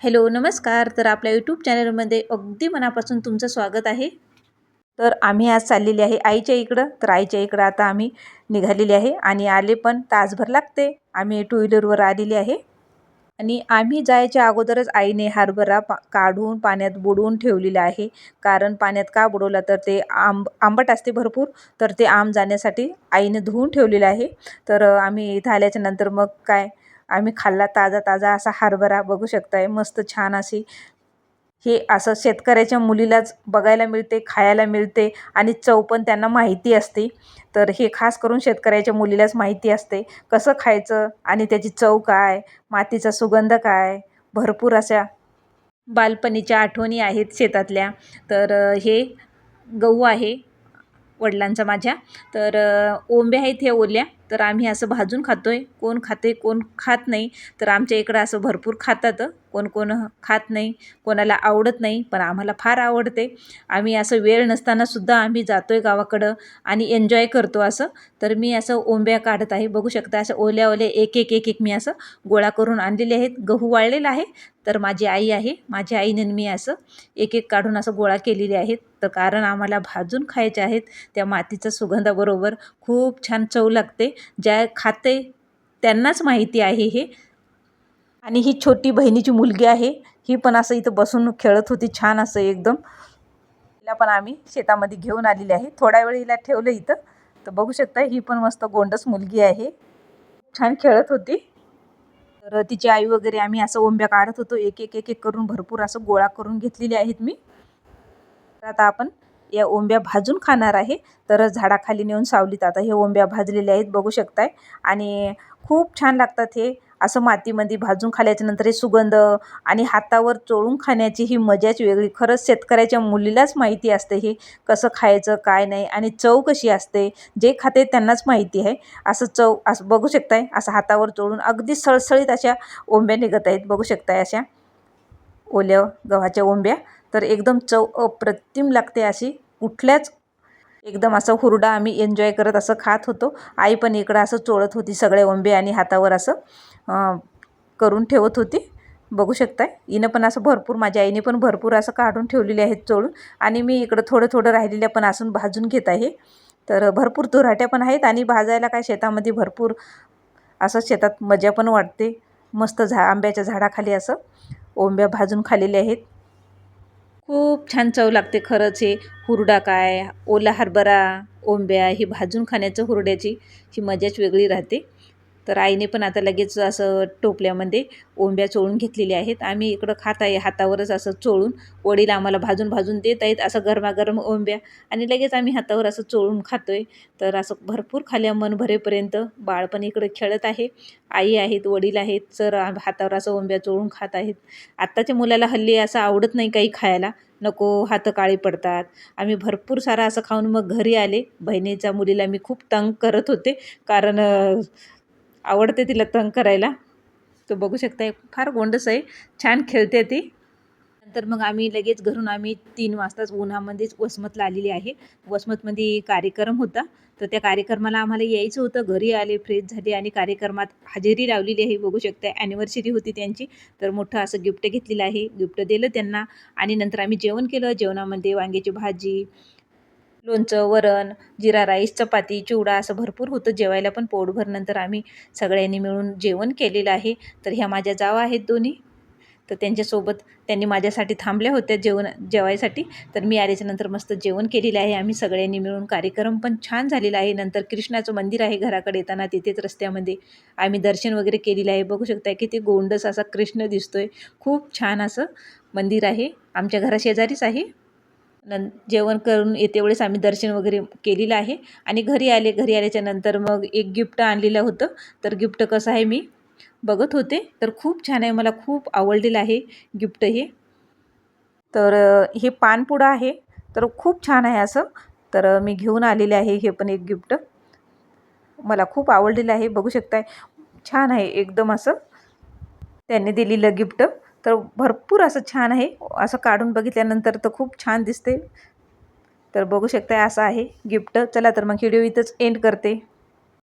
Hello नमस्कार. तर आपल्या यूट्यूब चॅनलमध्ये अगदी मनापासून तुमचं स्वागत आहे. तर आम्ही आज चाललेली आहे आईच्या इकडं. तर आईच्या इकडं आता आम्ही निघालेली आहे आणि आले पण तासभर लागते. आम्ही टू व्हीलरवर आलेली आहे आणि आम्ही जायच्या अगोदरच आईने हरभरा काढून पाण्यात बुडवून ठेवलेला आहे. कारण पाण्यात का बुडवला तर ते आंबट असते भरपूर, तर ते आंब जाण्यासाठी आईने धुवून ठेवलेलं आहे. तर आम्ही इथं आल्याच्या नंतर मग काय आम्ही खाल्ला ताजा ताजा असा हरभरा. बघू शकताय मस्त छान अशी हे असं शेतकऱ्याच्या मुलीलाच बघायला मिळते, खायला मिळते आणि चव पण त्यांना माहिती असते. तर हे खास करून शेतकऱ्याच्या मुलीलाच माहिती असते कसं खायचं आणि त्याची चव काय, मातीचा सुगंध काय. भरपूर अशा बालपणीच्या आठवणी आहेत शेतातल्या. तर हे गहू आहे वडिलांचा माझ्या. तर ओंब्या आहेत हे ओल्या. तर आम्ही असं भाजून खातोय. कोण खाते कोण खात नाही. तर आमच्या इकडं असं भरपूर खातात. कोण कोण खात नाही, कोणाला आवडत नाही, पण आम्हाला फार आवडते. आम्ही असं वेळ नसतानासुद्धा आम्ही जातोय गावाकडं आणि एन्जॉय करतो असं. तर मी असं ओंब्या काढत आहे. बघू शकता असं ओल्या ओल्या एक एक एक एक मी असं गोळा करून आणलेले आहेत. गहू वाळलेला आहे. तर माझी आई आहे, माझ्या आईने मी असं एक एक काढून असं गोळा केलेले आहेत. तर कारण आम्हाला भाजून खायचे आहेत. त्या मातीच्या सुगंधाबरोबर खूप छान चव लागते. ज्या खाते त्यांनाच माहिती आहे हे. आणि ही छोटी बहिणीची मुलगी आहे. ही पण असं इथं बसून खेळत होती छान असं एकदम. हिला पण आम्ही शेतामध्ये घेऊन आलेली आहे. थोडा वेळ हिला ठेवलं इथं. तर बघू शकता ही पण मस्त गोंडस मुलगी आहे. छान खेळत होती. तर तिची आई वगैरे आम्ही असं ओंब्या काढत होतो. एक एक एक एक करून भरपूर असं गोळा करून घेतलेले आहेत मी. तर आता आपण या ओंब्या भाजून खाणार आहे. तर झाडाखाली नेऊन सावलीत आता हे ओंब्या भाजलेल्या आहेत बघू शकताय. आणि खूप छान लागतात हे असं मातीमध्ये भाजून खाल्ल्याच्या नंतर हे सुगंध आणि हातावर चोळून खाण्याची ही मजाच वेगळी. खरंच शेतकऱ्याच्या मुलीलाच माहिती असते हे कसं खायचं काय नाही आणि चव कशी असते. जे खाते त्यांनाच माहिती आहे. असं चव असं बघू शकताय असं हातावर चोळून अगदी सळसळीत अशा ओंब्या निघत आहेत बघू शकताय अशा ओल्या गव्हाच्या ओंब्या. तर एकदम चव अप्रतिम लागते अशी. कुठल्याच एकदम असं हुरडा आम्ही एन्जॉय करत असं खात होतो. आई पण इकडं असं चोळत होती सगळे ओंबे आणि हातावर असं करून ठेवत होती. बघू शकताय हिनं पण असं भरपूर माझ्या आईने पण भरपूर असं काढून ठेवलेले आहेत चोळून. आणि मी इकडं थोडं थोडं राहिलेल्या पण असून भाजून घेत आहे. तर भरपूर तुराट्या पण आहेत आणि भाजायला काय शेतामध्ये भरपूर असं शेतात मजा पण वाटते. मस्त आंब्याच्या झाडाखाली असं ओंब्या भाजून खाल्लेल्या आहेत. खूप छान चव लागते खरंच हे. हुरडा काय, ओला हरभरा, ओंब्या ही भाजून खाण्याचं हुरड्याची ही मजाच वेगळी राहते. तर आईने पण आता लगेच असं टोपल्यामध्ये ओंब्या चोळून घेतलेल्या आहेत. आम्ही इकडं खात आहे हातावरच असं चोळून. वडील आम्हाला भाजून भाजून देत आहेत असं गरमागरम ओंब्या आणि लगेच आम्ही हातावर असं चोळून खातोय. तर असं भरपूर खाल्ल्या मन भरेपर्यंत. बाळ पण इकडं खेळत आहे. आई आहेत, वडील आहेत, सर हातावर असं ओंब्या चोळून खात आहेत. आत्ताच्या मुलाला हल्ली असं आवडत नाही काही खायला. नको हात काळी पडतात. आम्ही भरपूर सारं असं खाऊन मग घरी आले. बहिणीच्या मुलीला मी खूप तंग करत होते. कारण आवडते तिला तंग करायला. तो बघू शकताय फार गोंडस आहे. छान खेळते ती. नंतर मग आम्ही लगेच घरून आम्ही 3 वाजताच उन्हामध्येच वसमतला आलेली आहे. वसमतमध्ये कार्यक्रम होता. तर त्या कार्यक्रमाला आम्हाला यायचं होतं. घरी आले, फ्रेश झाले आणि कार्यक्रमात हजेरी लावलेली आहे. बघू शकता ॲनिव्हर्सरी होती त्यांची. तर मोठं असं गिफ्ट घेतलेलं आहे. गिफ्ट दिलं त्यांना आणि नंतर आम्ही जेवण केलं. जेवणामध्ये वांग्याची भाजी, लोणचं, वरण, जिरा राईस, चपाती, चिवडा असं भरपूर होतं जेवायला पण पोटभर. नंतर आम्ही सगळ्यांनी मिळून जेवण केलेलं आहे. तर ह्या माझ्या जावा आहेत दोन्ही. तर त्यांच्यासोबत त्यांनी माझ्यासाठी थांबल्या होत्या जेवायसाठी. तर मी आल्याच्यानंतर मस्त जेवण केलेलं आहे आम्ही सगळ्यांनी मिळून. कार्यक्रम पण छान झालेला आहे. नंतर कृष्णाचं मंदिर आहे घराकडे येताना तिथेच रस्त्यामध्ये आम्ही दर्शन वगैरे केलेलं आहे. बघू शकता किती गोंडस असा कृष्ण दिसतोय. खूप छान असं मंदिर आहे. आमच्या घराशेजारीच आहे. जेवण करून येते वेळेस आम्ही दर्शन वगैरे केलेलं आहे आणि घरी आले. घरी आल्याच्या नंतर मग एक गिफ्ट आणलेलं होतं. तर गिफ्ट कसं आहे मी बघत होते. तर खूप छान आहे. मला खूप आवडलेलं आहे गिफ्ट हे. तर हे पानपुडा आहे. तर खूप छान आहे असं. तर मी घेऊन आलेले आहे हे पण एक गिफ्ट. मला खूप आवडलेलं आहे. बघू शकताय छान आहे एकदम असं त्यांनी दिलेलं गिफ्ट. तर भरपूर असं छान आहे. असं काढून बघितल्यानंतर तर खूप छान दिसते. तर बघू शकताय असं आहे गिफ्ट. चला तर मग व्हिडिओ इथंच एंड करते.